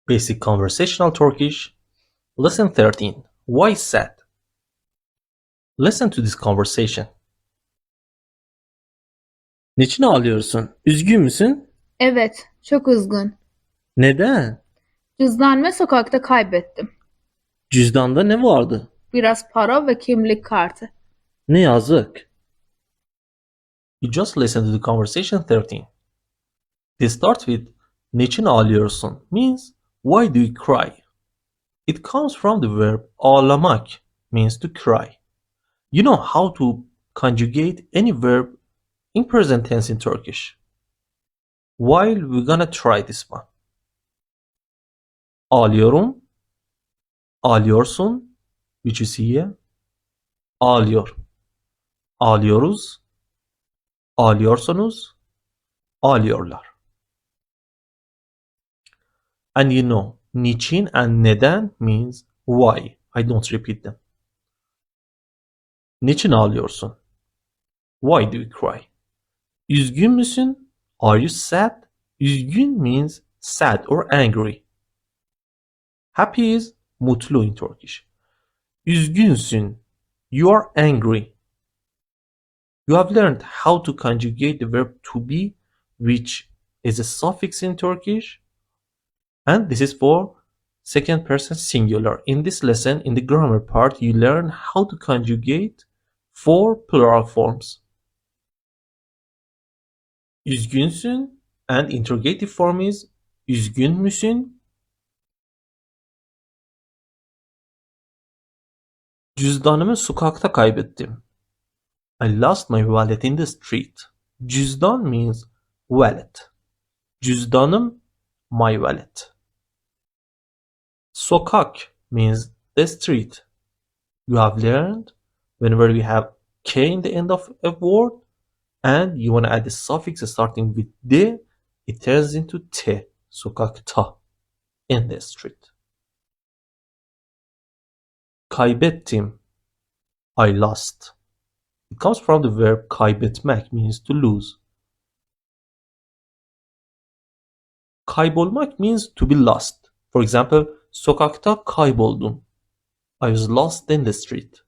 Basic Conversational Turkish, Lesson 13. Why sad? Listen to this conversation. Niçin ağlıyorsun? Üzgün müsün? Evet, çok üzgün. Neden? Cüzdanımı sokakta kaybettim. Cüzdanda ne vardı? Biraz para ve kimlik kartı. Ne yazık. You just listen to the conversation 13. They start with niçin ağlıyorsun means why do you cry? It comes from the verb ağlamak means to cry. You know how to conjugate any verb in present tense in Turkish. While we're gonna try this one. Ağlıyorum, ağlıyorsun, which you see here. Ağlıyor, ağlıyoruz, ağlıyorsunuz, ağlıyorlar. And you know, niçin and neden means why. I don't repeat them. Niçin ağlıyorsun? Why do you cry? Üzgün müsün? Are you sad? Üzgün means sad or angry. Happy is mutlu in Turkish. Üzgünsün. You are angry. You have learned how to conjugate the verb to be, which is a suffix in Turkish. And this is for second person singular. In this lesson, in the grammar part, you learn how to conjugate four plural forms. Üzgünsün and interrogative form is üzgün müsün? Cüzdanımı sokakta kaybettim. I lost my wallet in the street. Cüzdan means wallet. Cüzdanım, my wallet. Sokak means the street. You have learned whenever we have K in the end of a word and you want to add a suffix starting with D, it turns into T. Sokakta, in the street. Kaybettim, I lost. It comes from the verb kaybetmek, means to lose. Kaybolmak means to be lost. For example, sokakta kayboldum. I was lost in the street.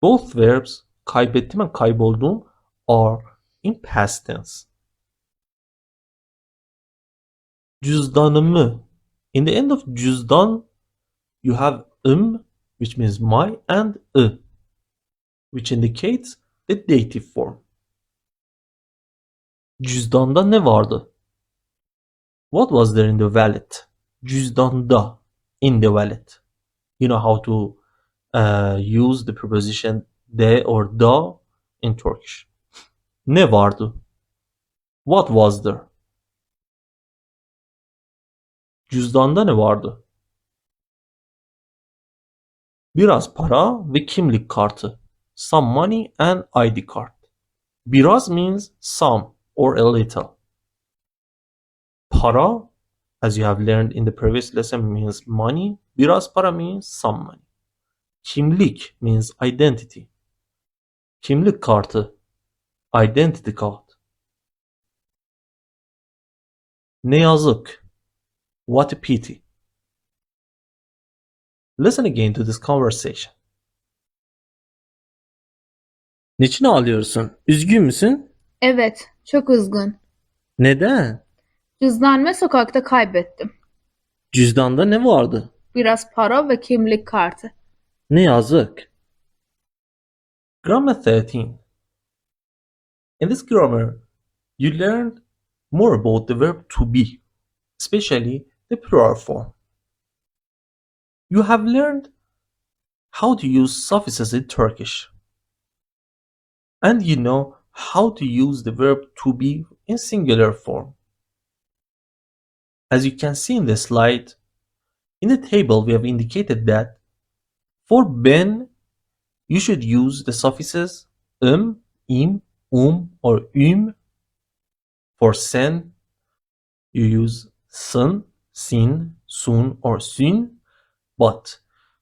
Both verbs kaybettim and kayboldum are in past tense. Cüzdanımı. In the end of cüzdan, you have which means my, and which indicates the dative form. Cüzdanda ne vardı? What was there in the wallet? Cüzdanda, in the wallet. You know how to use the preposition de or da in Turkish. Ne vardı? What was there? Cüzdanda ne vardı? Biraz para ve kimlik kartı. Some money and ID card. Biraz means some or a little. Para, as you have learned in the previous lesson, means money. Biraz para means some money. Kimlik means identity. Kimlik kartı, identity card. Ne yazık, what a pity. Listen again to this conversation. Niçin ağlıyorsun? Üzgün müsün? Evet, çok üzgün. Neden? Cüzdanımı sokakta kaybettim. Cüzdanda ne vardı? Biraz para ve kimlik kartı. Ne yazık. Grammar 13. In this grammar, you learn more about the verb to be, especially the plural form. You have learned how to use suffixes in Turkish. And you know how to use the verb to be in singular form. As you can see in the slide, in the table we have indicated that for ben, you should use the suffixes im, or For sen, you use sın, sin, sun, or sün. But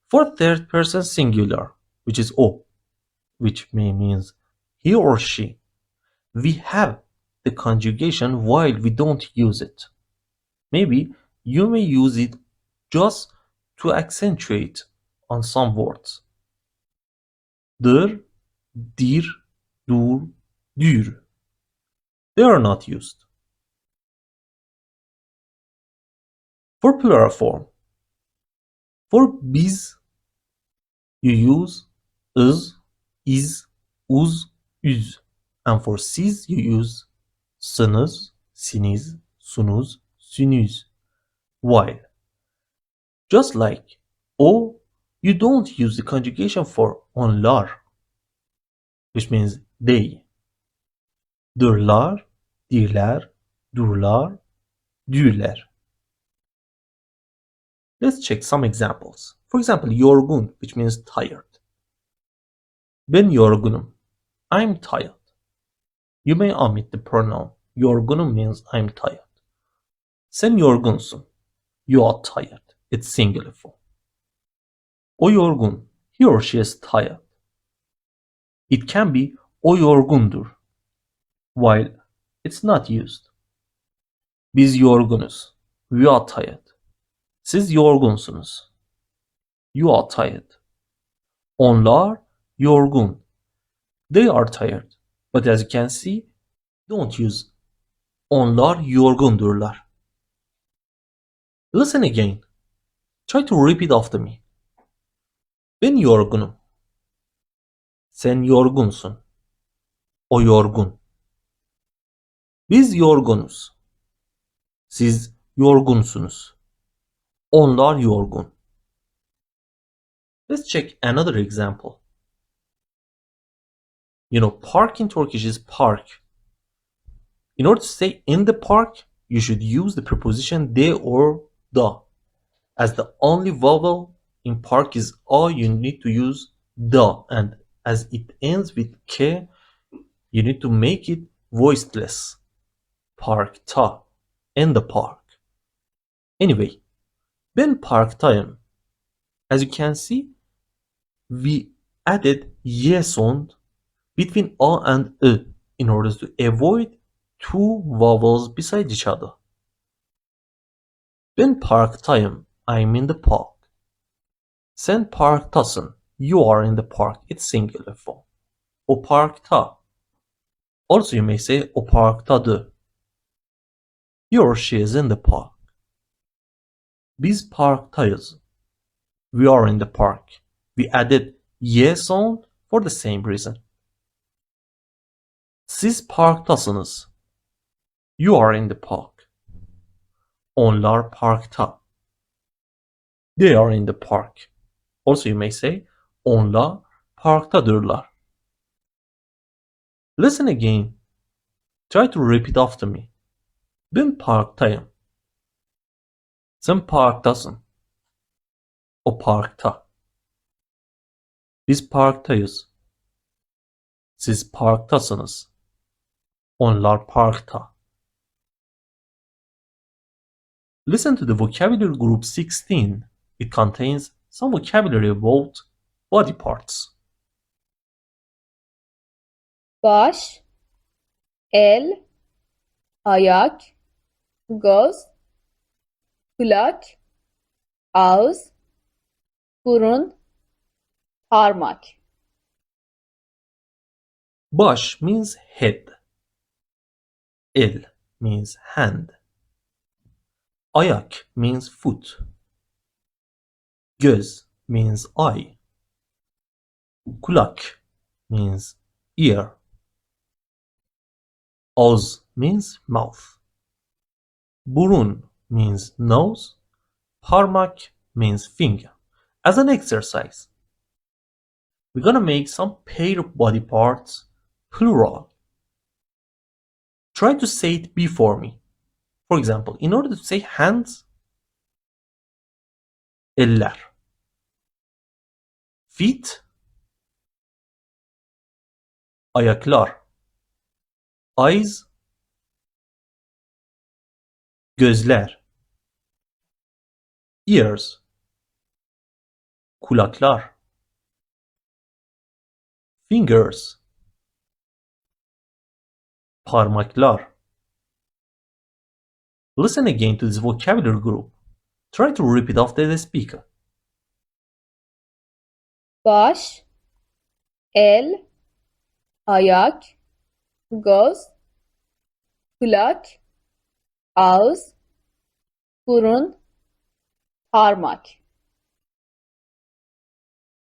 for third person singular, which is o, which means he or she, we have the conjugation while we don't use it. Maybe you may use it just to accentuate on some words. Der, dir, dur, dür. They are not used. For plural form, for biz, you use is, uz, üz. And for siz, you use sınız, siniz, sunuz, sünüz. While, just like o, you don't use the conjugation for onlar, which means they. Dırlar, dirler, durlar, dürler. Let's check some examples. For example, yorgun, which means tired. Ben yorgunum. I'm tired. You may omit the pronoun. Yorgunum means I'm tired. Sen yorgunsun. You are tired. It's singular form. O yorgun. He or she is tired. It can be o yorgundur, while it's not used. Biz yorgunuz. We are tired. Siz yorgunsunuz. You are tired. Onlar yorgun. They are tired. But as you can see, don't use onlar yorgundurlar. Listen again. Try to repeat after me. Ben yorgunum. Sen yorgunsun. O yorgun. Biz yorgunuz. Siz yorgunsunuz. Onlar yorgun. Let's check another example. You know, park in Turkish is park. In order to say in the park, you should use the preposition de or da. As the only vowel in park is a, you need to use da, and as it ends with k, you need to make it voiceless. Parkta, in the park. Anyway, ben parktayım. As you can see, we added y sound between a and ı in order to avoid two vowels beside each other. Ben parktayım. I'm in the park. Sen parktasın. You are in the park. It's singular form. O parkta. Also you may say o parktadır. He or she is in the park. Biz parktayız. We are in the park. We added y sound for the same reason. Siz parktasınız. You are in the park. Onlar parkta. They are in the park. Also you may say onlar parktadırlar. Listen again. Try to repeat after me. Ben parktayım. Sen parktasın. O parkta. Biz parktayız. Siz parktasınız. Onlar parkta. Listen to the vocabulary group 16. It contains some vocabulary about body parts. Baş, el, ayak, göz, kulak, ağız, burun, parmak. Baş means head. El means hand. Ayak means foot. Göz means eye. Kulak means ear. Ağız means mouth. Burun means nose. Parmak means finger. As an exercise, we're gonna make some pair of body parts plural. Try to say it before me. For example, in order to say hands, eller. Feet, ayaklar. Eyes, gözler. Ears, kulaklar. Fingers, parmaklar. Listen again to this vocabulary group. Try to repeat after the speaker. Baş, el, ayak, göz, kulak, ağız, burun, parmak.